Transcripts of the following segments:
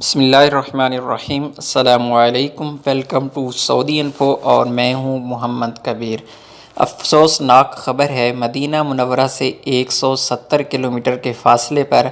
بسم اللہ الرحمن الرحیم۔ السلام علیکم، ویلکم ٹو سعودی انفو، اور میں ہوں محمد کبیر۔ افسوسناک خبر ہے، مدینہ منورہ سے 170 کلومیٹر کے فاصلے پر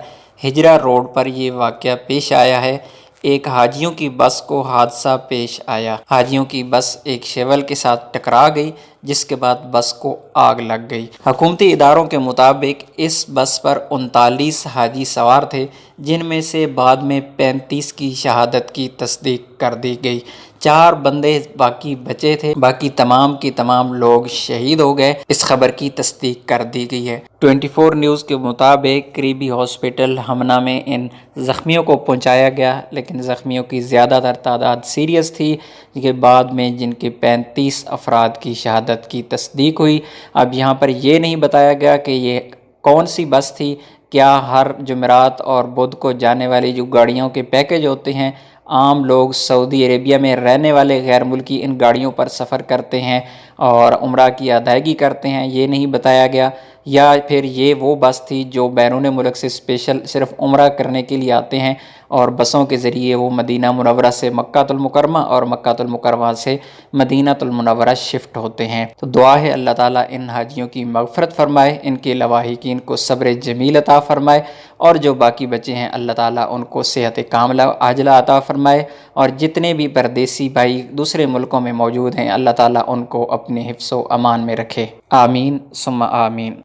ہجرہ روڈ پر یہ واقعہ پیش آیا ہے۔ ایک حاجیوں کی بس کو حادثہ پیش آیا۔ حاجیوں کی بس ایک شیول کے ساتھ ٹکرا گئی، جس کے بعد بس کو آگ لگ گئی۔ حکومتی اداروں کے مطابق اس بس پر 39 حاجی سوار تھے، جن میں سے بعد میں 35 کی شہادت کی تصدیق کر دی گئی۔ 4 بندے باقی بچے تھے، باقی تمام کے تمام لوگ شہید ہو گئے۔ اس خبر کی تصدیق کر دی گئی ہے۔ 24 نیوز کے مطابق قریبی ہاسپٹل ہمنا میں ان زخمیوں کو پہنچایا گیا، لیکن زخمیوں کی زیادہ تر تعداد سیریس تھی، کے بعد میں جن کے 35 افراد کی شہادت کی تصدیق ہوئی۔ اب یہاں پر یہ نہیں بتایا گیا کہ یہ کون سی بس تھی۔ کیا ہر جمعرات اور بدھ کو جانے والی جو گاڑیوں کے پیکج ہوتے ہیں، عام لوگ سعودی عربیہ میں رہنے والے غیر ملکی ان گاڑیوں پر سفر کرتے ہیں اور عمرہ کی ادائیگی کرتے ہیں؟ یہ نہیں بتایا گیا۔ یا پھر یہ وہ بس تھی جو بیرون ملک سے اسپیشل صرف عمرہ کرنے کے لیے آتے ہیں، اور بسوں کے ذریعے وہ مدینہ منورہ سے مکہ المکرمہ اور مکہ المکرمہ سے مدینہ المنورہ شفٹ ہوتے ہیں۔ تو دعا ہے اللہ تعالیٰ ان حاجیوں کی مغفرت فرمائے، ان کے لواحقین کو صبر جمیل عطا فرمائے، اور جو باقی بچے ہیں اللہ تعالیٰ ان کو صحت کاملہ عاجلہ عطا فرمائے، اور جتنے بھی پردیسی بھائی دوسرے ملکوں میں موجود ہیں اللہ تعالیٰ ان کو اپنے حفظ و امان میں رکھے۔ آمین ثم آمین۔